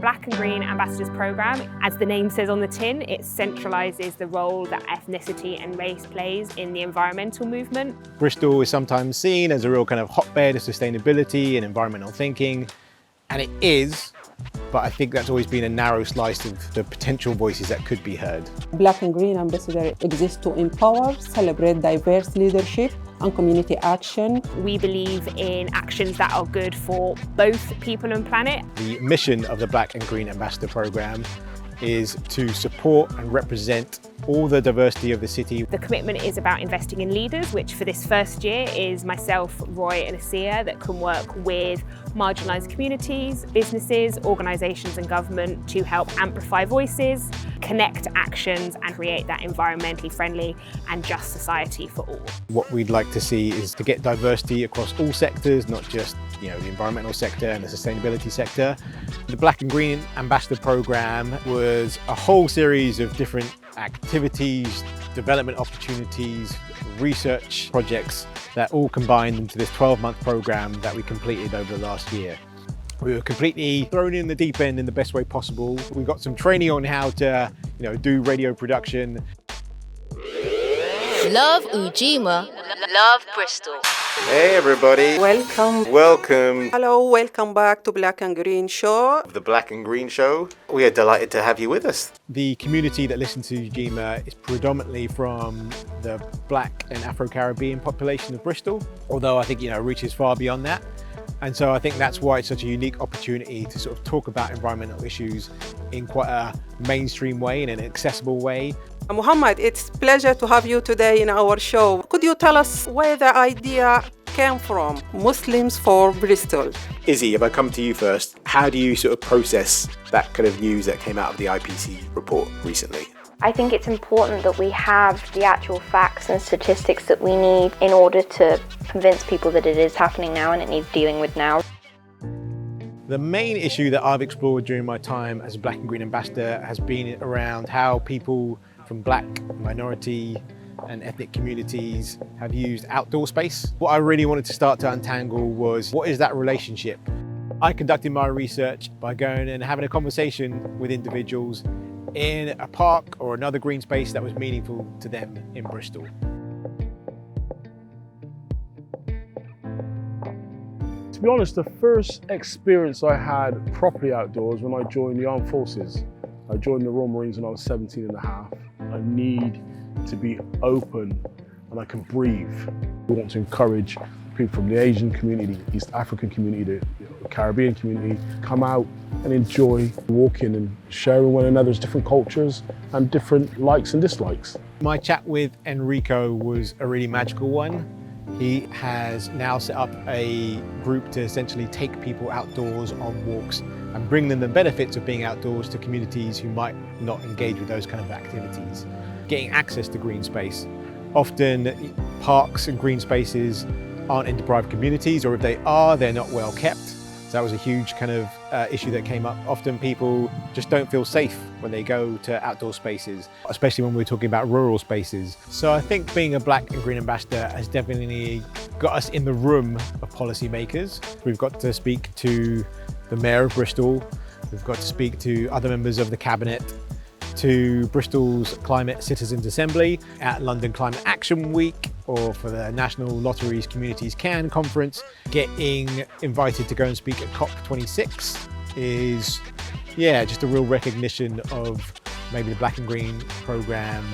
Black and Green Ambassadors Programme, as the name says on the tin, it centralises the role that ethnicity and race plays in the environmental movement. Bristol is sometimes seen as a real kind of hotbed of sustainability and environmental thinking, and it is, but I think that's always been a narrow slice of the potential voices that could be heard. Black and Green Ambassador exists to empower, celebrate diverse leadership and community action. We believe in actions that are good for both people and planet. The mission of the Black and Green Ambassador Programme is to support and represent all the diversity of the city. The commitment is about investing in leaders, which for this first year is myself, Roy and Asia, that can work with marginalised communities, businesses, organisations and government to help amplify voices, connect actions and create that environmentally friendly and just society for all. What we'd like to see is to get diversity across all sectors, not just the environmental sector and the sustainability sector. The Black and Green Ambassador Programme was a whole series of different activities, development opportunities, research projects that all combined into this 12-month programme that we completed over the last year. We were completely thrown in the deep end in the best way possible. We got some training on how to, do radio production. Love Ujima, love Bristol. Hey everybody. Welcome. Welcome. Hello, welcome back to Black and Green Show. The Black and Green Show. We are delighted to have you with us. The community that listens to Ujima is predominantly from the Black and Afro-Caribbean population of Bristol, although I think, it reaches far beyond that. And so I think that's why it's such a unique opportunity to sort of talk about environmental issues in quite a mainstream way, in an accessible way. Muhammad, it's a pleasure to have you today in our show. Could you tell us where the idea came from, Muslims for Bristol? Izzy, if I come to you first, how do you sort of process that kind of news that came out of the IPC report recently? I think it's important that we have the actual facts and statistics that we need in order to convince people that it is happening now and it needs dealing with now. The main issue that I've explored during my time as a Black and Green Ambassador has been around how people from Black, minority and ethnic communities have used outdoor space. What I really wanted to start to untangle was, what is that relationship? I conducted my research by going and having a conversation with individuals in a park or another green space that was meaningful to them in Bristol. To be honest, the first experience I had properly outdoors when I joined the Armed Forces. I joined the Royal Marines when I was 17 and a half. I need to be open and I can breathe. We want to encourage people from the Asian community, the East African community, the Caribbean community, come out and enjoy walking and sharing one another's different cultures and different likes and dislikes. My chat with Enrico was a really magical one. He has now set up a group to essentially take people outdoors on walks and bring them the benefits of being outdoors to communities who might not engage with those kind of activities. Getting access to green space. Often parks and green spaces aren't in deprived communities, or if they are, they're not well kept. So that was a huge kind of issue that came up. Often people just don't feel safe when they go to outdoor spaces, especially when we're talking about rural spaces. So I think being a Black and Green Ambassador has definitely got us in the room of policymakers. We've got to speak to the Mayor of Bristol, we've got to speak to other members of the Cabinet, to Bristol's Climate Citizens Assembly, at London Climate Action Week, or for the National Lotteries Communities Can conference. Getting invited to go and speak at COP26 is, just a real recognition of maybe the Black and Green programme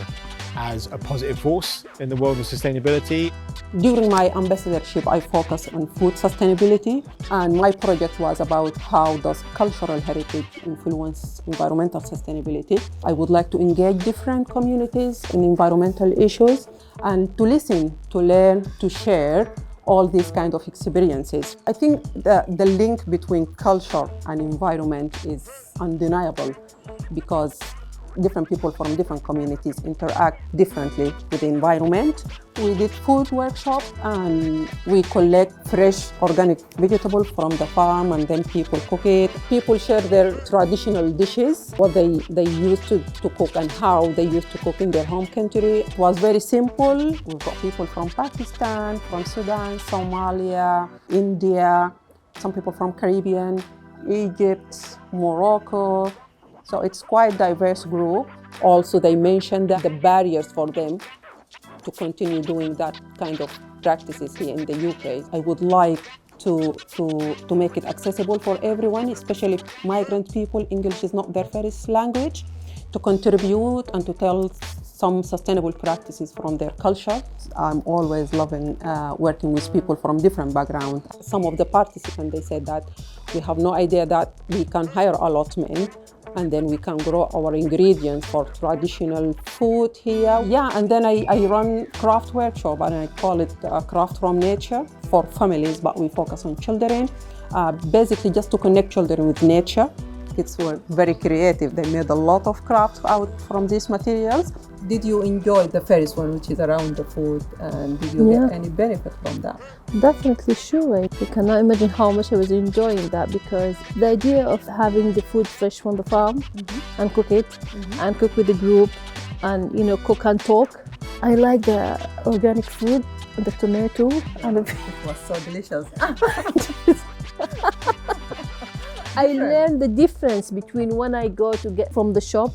as a positive force in the world of sustainability. During my ambassadorship, I focused on food sustainability, and my project was about how does cultural heritage influence environmental sustainability. I would like to engage different communities in environmental issues and to listen, to learn, to share all these kind of experiences. I think the link between culture and environment is undeniable because different people from different communities interact differently with the environment. We did food workshop and we collect fresh organic vegetables from the farm and then people cook it. People share their traditional dishes, what they used to cook and how they used to cook in their home country. It was very simple. We've got people from Pakistan, from Sudan, Somalia, India, some people from Caribbean, Egypt, Morocco. So it's quite diverse group. Also, they mentioned that the barriers for them to continue doing that kind of practices here in the UK. I would like to make it accessible for everyone, especially migrant people. English is not their first language, to contribute and to tell some sustainable practices from their culture. I'm always loving working with people from different backgrounds. Some of the participants, they said that we have no idea that we can hire allotment and then we can grow our ingredients for traditional food here. Yeah, and then I run craft workshop and I call it Craft from Nature for families, but we focus on children, basically just to connect children with nature. Kids were very creative. They made a lot of crafts out from these materials. Did you enjoy the first one, which is around the food, and did you get any benefit from that? Definitely, sure. I cannot imagine how much I was enjoying that, because the idea of having the food fresh from the farm and cook it and cook with the group and, you know, cook and talk. I like the organic food, the tomato and It was so delicious. I learned the difference between when I go to get from the shop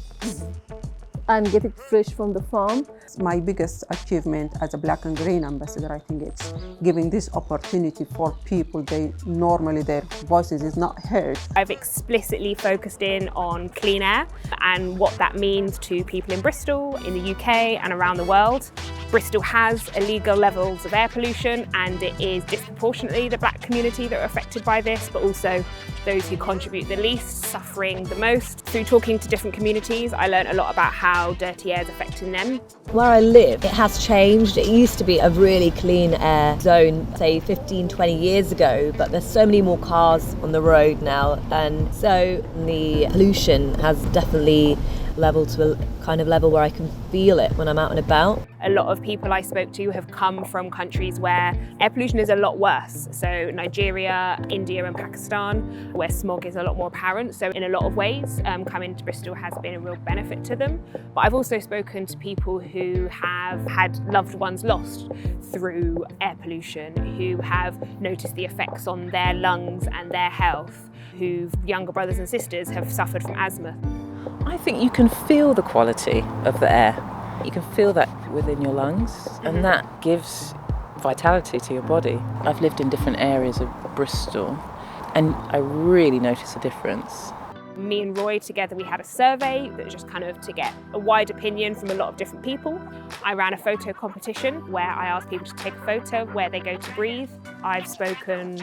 and get it fresh from the farm. My biggest achievement as a Black and Green ambassador, I think it's giving this opportunity for people, normally their voices is not heard. I've explicitly focused in on clean air and what that means to people in Bristol, in the UK and around the world. Bristol has illegal levels of air pollution, and it is disproportionately the Black community that are affected by this, but also those who contribute the least, suffering the most. Through talking to different communities, I learned a lot about how dirty air is affecting them. Where I live, it has changed. It used to be a really clean air zone, say 15, 20 years ago, but there's so many more cars on the road now, and so the pollution has definitely leveled to a kind of level where I can feel it when I'm out and about. A lot of people I spoke to have come from countries where air pollution is a lot worse. So Nigeria, India and Pakistan, where smog is a lot more apparent. So in a lot of ways, coming to Bristol has been a real benefit to them. But I've also spoken to people who have had loved ones lost through air pollution, who have noticed the effects on their lungs and their health, whose younger brothers and sisters have suffered from asthma. I think you can feel the quality of the air. You can feel that within your lungs, and that gives vitality to your body. I've lived in different areas of Bristol, and I really notice a difference. Me and Roy together, we had a survey that was just kind of to get a wide opinion from a lot of different people. I ran a photo competition where I asked people to take a photo of where they go to breathe. I've spoken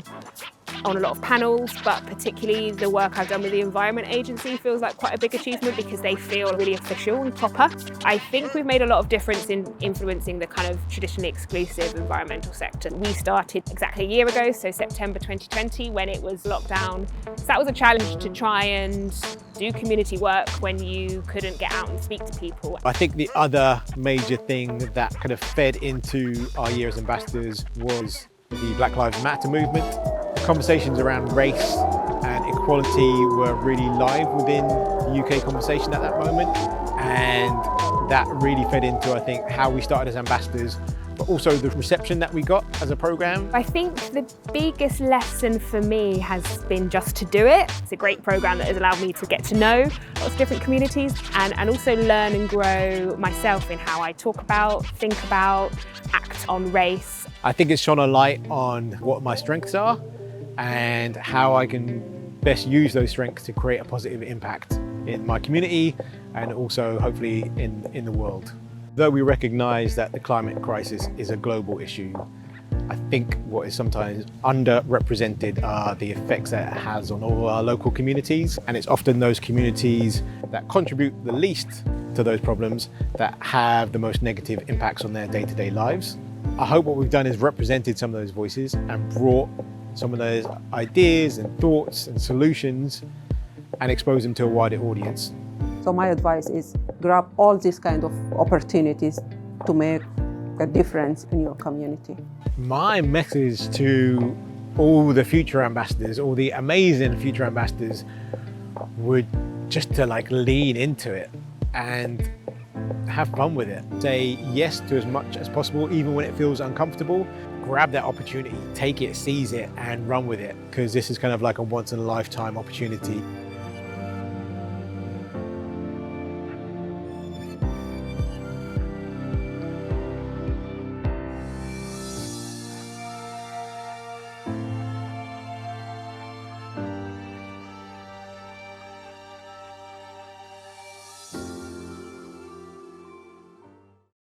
on a lot of panels, but particularly the work I've done with the Environment Agency feels like quite a big achievement because they feel really official and proper. I think we've made a lot of difference in influencing the kind of traditionally exclusive environmental sector. We started exactly a year ago, so September 2020, when it was lockdown. So that was a challenge, to try and do community work when you couldn't get out and speak to people. I think the other major thing that kind of fed into our year as ambassadors was the Black Lives Matter movement. The conversations around race and equality were really live within the UK conversation at that moment, and that really fed into, I think, how we started as ambassadors, but also the reception that we got as a programme. I think the biggest lesson for me has been just to do it. It's a great programme that has allowed me to get to know lots of different communities and also learn and grow myself in how I talk about, think about, act on race. I think it's shone a light on what my strengths are and how I can best use those strengths to create a positive impact in my community and also hopefully in the world. Though we recognise that the climate crisis is a global issue, I think what is sometimes underrepresented are the effects that it has on all our local communities, and it's often those communities that contribute the least to those problems that have the most negative impacts on their day-to-day lives. I hope what we've done is represented some of those voices and brought some of those ideas and thoughts and solutions and expose them to a wider audience. So my advice is grab all these kind of opportunities to make a difference in your community. My message to all the future ambassadors, all the amazing future ambassadors, would just to lean into it and have fun with it. Say yes to as much as possible, even when it feels uncomfortable. grab that opportunity, take it, seize it, and run with it, because this is kind of like a once in a lifetime opportunity.